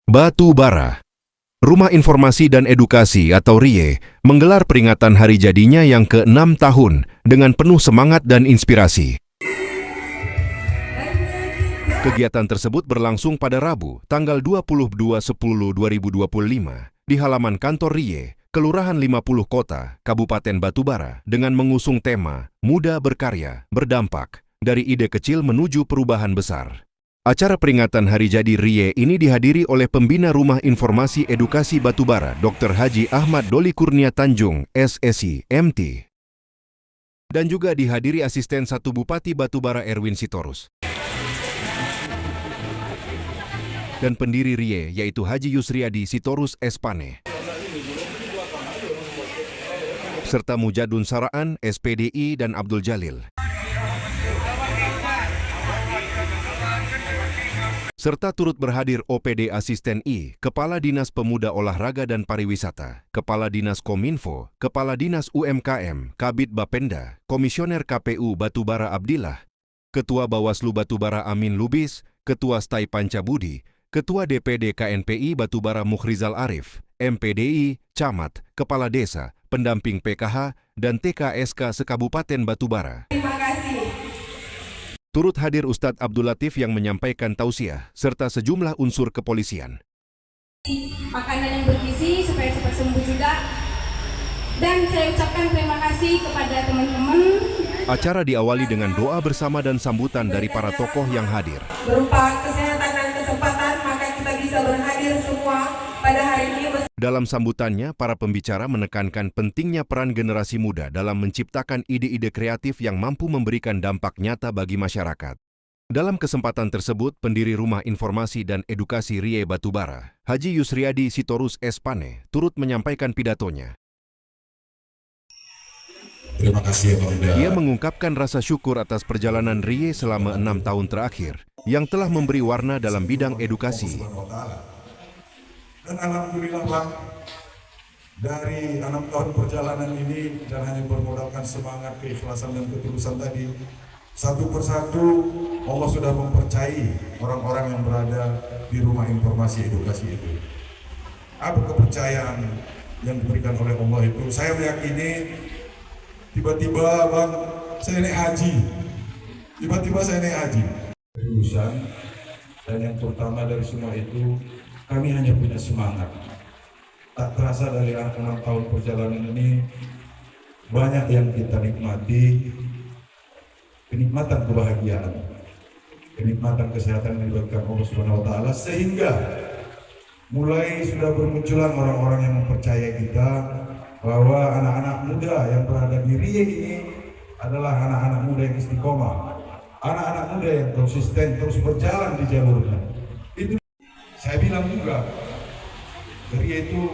Batu Bara. Rumah Informasi dan Edukasi atau RIE menggelar peringatan hari jadinya yang ke-6 tahun dengan penuh semangat dan inspirasi. Kegiatan tersebut berlangsung pada Rabu, tanggal 22/10/2025 di halaman kantor RIE, Kelurahan 50 Kota, Kabupaten Batubara dengan mengusung tema Muda Berkarya, Berdampak, dari ide kecil menuju perubahan besar. Acara peringatan Hari Jadi RIE ini dihadiri oleh Pembina Rumah Informasi Edukasi Batubara, Dr. Haji Ahmad Doli Kurnia Tanjung, SSI, MT. Dan juga dihadiri Asisten 1 Bupati Batubara Erwin Sitorus. Dan pendiri RIE yaitu Haji Yusriadi Sitorus Espane. Serta Mujadun Saraan, SPDI, dan Abdul Jalil. Serta turut berhadir OPD Asisten I, Kepala Dinas Pemuda Olahraga dan Pariwisata, Kepala Dinas Kominfo, Kepala Dinas UMKM, Kabid Bapenda, Komisioner KPU Batubara Abdillah, Ketua Bawaslu Batubara Amin Lubis, Ketua Stai Pancabudi, Ketua DPD KNPI Batubara Mukhrizal Arif, MPDI, Camat, Kepala Desa, Pendamping PKH, dan TKSK Sekabupaten Batubara. Terima kasih. Turut hadir Ustadz Abdul Latif yang menyampaikan tausiah, serta sejumlah unsur kepolisian. Makanan yang bergizi supaya cepat sembuh juga. Dan saya ucapkan terima kasih kepada teman-teman. Acara diawali dengan doa bersama dan sambutan dari para tokoh yang hadir. Berupa kesehatan dan kesempatan, maka kita bisa berhadir semua pada hari ini. Dalam sambutannya, para pembicara menekankan pentingnya peran generasi muda dalam menciptakan ide-ide kreatif yang mampu memberikan dampak nyata bagi masyarakat. Dalam kesempatan tersebut, pendiri Rumah Informasi dan Edukasi RIE Batubara, Haji Yusriadi Sitorus Espane, turut menyampaikan pidatonya. Terima kasih, Bang. Ia mengungkapkan rasa syukur atas perjalanan RIE selama 6 tahun terakhir, yang telah memberi warna dalam bidang edukasi. Dan alhamdulillah, Bang, dari 6 tahun perjalanan ini, dan hanya bermodalkan semangat, keikhlasan, dan ketulusan tadi, satu persatu Allah sudah mempercayai orang-orang yang berada di Rumah Informasi Edukasi itu. Apa kepercayaan yang diberikan oleh Allah itu? Saya meyakini tiba-tiba, Bang, saya naik haji. Tiba-tiba saya naik haji. Ketulusan, dan yang terutama dari semua itu, kami hanya punya semangat. Tak terasa dari 6 tahun perjalanan ini, banyak yang kita nikmati, kenikmatan kebahagiaan, kenikmatan kesehatan yang diberikan Allah Subhanahu wa Ta'ala, sehingga mulai sudah bermunculan orang-orang yang mempercayai kita bahwa anak-anak muda yang berada di RIE ini adalah anak-anak muda yang istiqomah, anak-anak muda yang konsisten terus berjalan di jalurnya. Itu saya bilang juga, RIE itu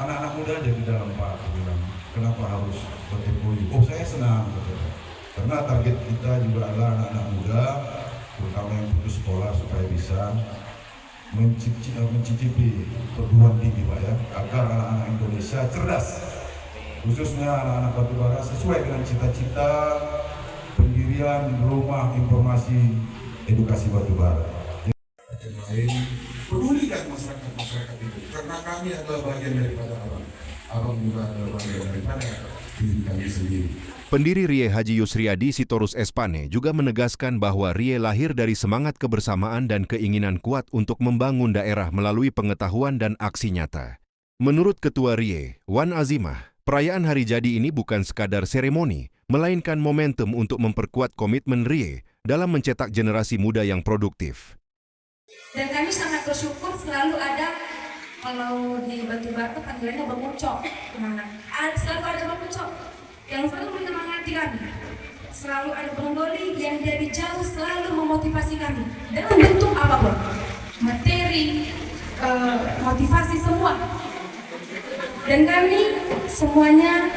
anak-anak muda aja di dalam, Pak. Aku bilang, kenapa harus bertemu? Oh, saya senang, karena target kita juga adalah anak-anak muda, terutama yang putus sekolah, supaya bisa mencicipi perguruan tinggi, Pak, ya, agar anak-anak Indonesia cerdas, khususnya anak-anak Batubara, sesuai dengan cita-cita pendirian Rumah Informasi Edukasi Batubara. Yang lain, pedulikan masyarakat itu, karena kami adalah bagian daripada abang juga adalah bagian daripada diri kami sendiri. Pendiri RIE Haji Yusriadi Sitorus Espane juga menegaskan bahwa RIE lahir dari semangat kebersamaan dan keinginan kuat untuk membangun daerah melalui pengetahuan dan aksi nyata. Menurut Ketua RIE, Wan Azimah, perayaan Hari Jadi ini bukan sekadar seremoni, melainkan momentum untuk memperkuat komitmen RIE dalam mencetak generasi muda yang produktif. Dan kami sangat bersyukur selalu ada, kalau di Batubara itu panggilannya Bang Ucok, selalu ada Bang Ucok yang selalu menyemangati kami. Selalu ada Bang Doli yang dari jauh selalu memotivasi kami dalam bentuk apapun, materi, motivasi, semua. Dan kami semuanya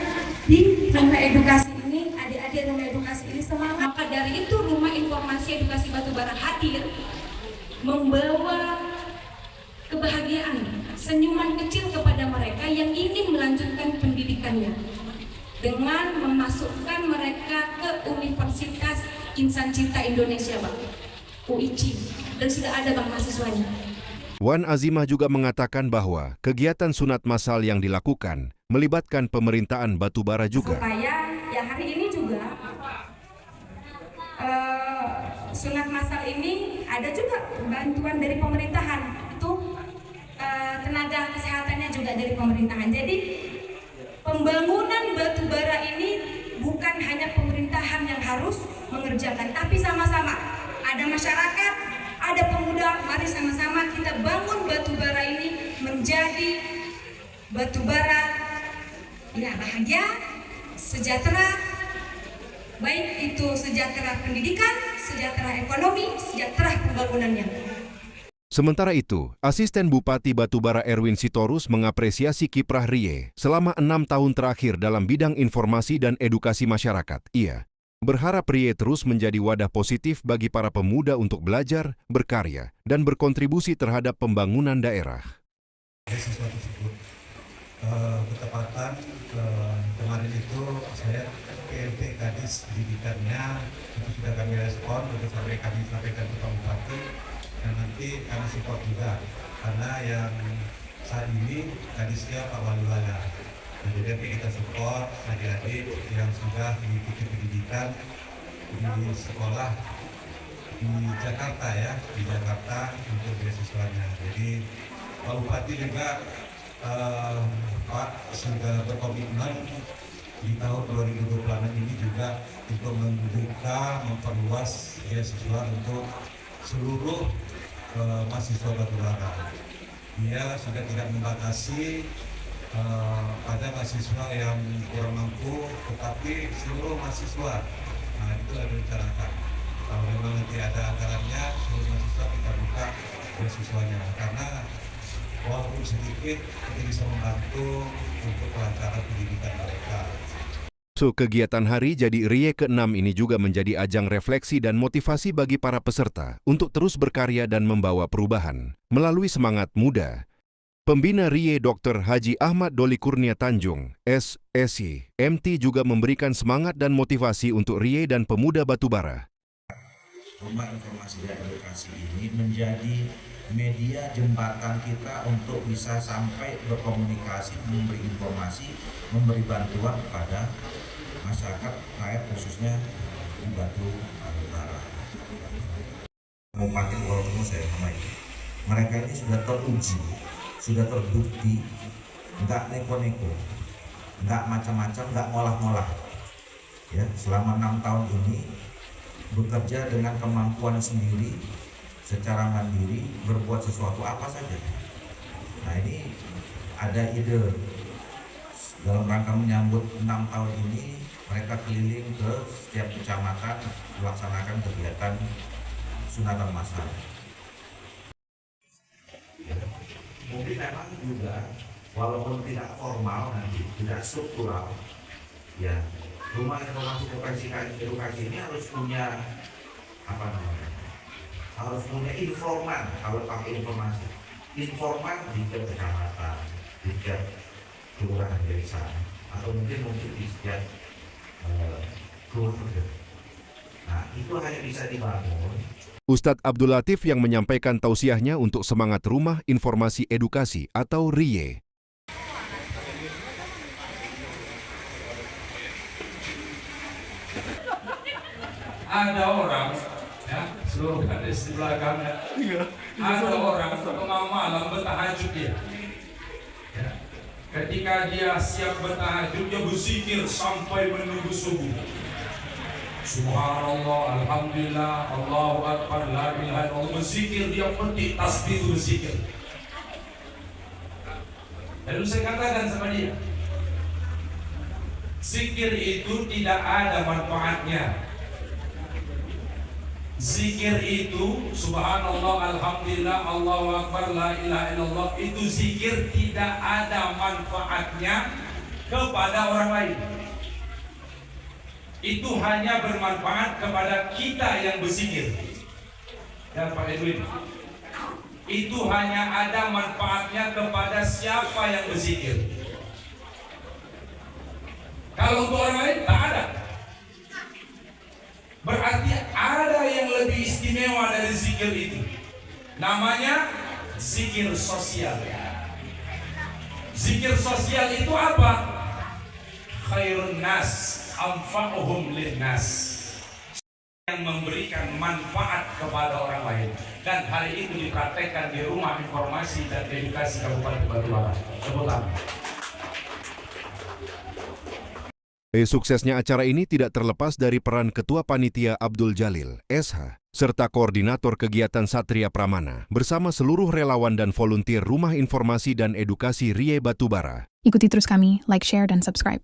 di Rumah Edukasi ini, adik-adik Rumah Edukasi ini semangat. Maka dari itu Rumah Informasi Edukasi Batubara hadir membawa kebahagiaan, senyuman kecil kepada mereka yang ingin melanjutkan pendidikannya dengan memasukkan mereka ke Universitas Insan Cipta Indonesia, Pak, UICI. dan sudah ada bang mahasiswanya. Wan Azimah juga mengatakan bahwa kegiatan sunat massal yang dilakukan melibatkan pemerintahan batubara juga. Supaya ya hari ini juga sunat massal ini ada juga bantuan dari pemerintahan, itu tenaga kesehatannya juga dari pemerintahan. Jadi pembangunan batubara ini bukan hanya pemerintahan yang harus mengerjakan, tapi sama-sama ada masyarakat, ada pemuda, mari sama-sama kita bangun batubara ini menjadi batubara yang bahagia, sejahtera, baik itu sejahtera pendidikan, sejahtera ekonomi, sejahtera pembangunannya. Sementara itu, Asisten Bupati Batubara Erwin Sitorus mengapresiasi kiprah Rie selama 6 tahun terakhir dalam bidang informasi dan edukasi masyarakat. Ia berharap Rie terus menjadi wadah positif bagi para pemuda untuk belajar, berkarya, dan berkontribusi terhadap pembangunan daerah. Siswa tersebut ketepatan kemarin itu saya PLT Kadis Pendidikannya itu sudah kami respon, sudah sampai kami sampaikan ke Pak Bupati, dan nanti kami support juga karena yang saat ini Kadisnya Pak Wali Wala. Nah, jadi kita support adik-adik yang sudah mengikuti pendidikan di sekolah di Jakarta ya, di Jakarta untuk beasiswanya. Jadi Pak Bupati juga Pak sudah berkomitmen di tahun 2026 ini juga untuk membuka, memperluas beasiswa untuk seluruh mahasiswa Batubara. Dia sudah tidak membatasi pada mahasiswa yang kurang mampu, tetapi seluruh mahasiswa. Nah, itu yang direncanakan. Kalau memang nanti ada anggarannya, seluruh mahasiswa kita buka beasiswanya. Karena walaupun sedikit, itu bisa membantu untuk kelancaran pendidikan mereka. Kegiatan Hari Jadi Rie ke-6 ini juga menjadi ajang refleksi dan motivasi bagi para peserta untuk terus berkarya dan membawa perubahan melalui semangat muda. Pembina Rie Dr. Haji Ahmad Doli Kurnia Tanjung, SSI, MT juga memberikan semangat dan motivasi untuk Rie dan pemuda Batubara. Rumah Informasi dan Edukasi ini menjadi media jembatan kita untuk bisa sampai berkomunikasi, memberi informasi, memberi bantuan kepada masyarakat rakyat khususnya di Batubara. Kabupaten Pulau saya namai. Mereka ini sudah teruji, sudah terbukti, nggak neko-neko, nggak macam-macam, nggak ngolah-ngolah. Ya, selama 6 tahun ini bekerja dengan kemampuan sendiri, secara mandiri, berbuat sesuatu apa saja. Nah, ini ada ide dalam rangka menyambut 6 tahun ini, mereka keliling ke setiap kecamatan melaksanakan kegiatan sunatan massal. Mungkin memang juga walaupun tidak formal nanti, tidak struktural, ya Rumah Informasi Edukasi ini harus punya apa namanya? Harus punya informan kalau pakai informasi. Informan di kecamatan, di kelurahan desa, atau mungkin di setiap keluarga. Nah, itu hanya bisa dibangun. Ustadz Abdul Latif yang menyampaikan tausiahnya untuk semangat Rumah Informasi Edukasi atau RIE. Ada orang, ya, seluruh hadis di belakangnya, ada orang tengah malam bertahajud dia. Ya. Ketika dia siap bertahajud, dia berzikir sampai menunggu subuh. Subhanallah, Alhamdulillah, Allahu Akbar, la ilaha illallah, berzikir, dia petik tasbih berzikir. Lalu saya katakan sama dia, zikir itu tidak ada manfaatnya. Zikir itu, subhanallah, alhamdulillah, Allahu Akbar, la ilaha illallah, itu zikir tidak ada manfaatnya kepada orang lain. Itu hanya bermanfaat kepada kita yang berzikir. Ya Pak Edwin, itu hanya ada manfaatnya kepada siapa yang berzikir. Kalau untuk orang lain tak ada. Berarti ada yang lebih istimewa dari zikir itu. Namanya zikir sosial. Zikir sosial itu apa? Khairun nas anfa'uhum linnas, yang memberikan manfaat kepada orang lain. Dan hari itu dipraktekkan di Rumah Informasi dan Edukasi Kabupaten Batubara. Tepuk tangan. Suksesnya acara ini tidak terlepas dari peran Ketua Panitia Abdul Jalil, SH, serta Koordinator Kegiatan Satria Pramana bersama seluruh relawan dan volunteer Rumah Informasi dan Edukasi RIE Batubara. Ikuti terus kami, like, share, dan subscribe.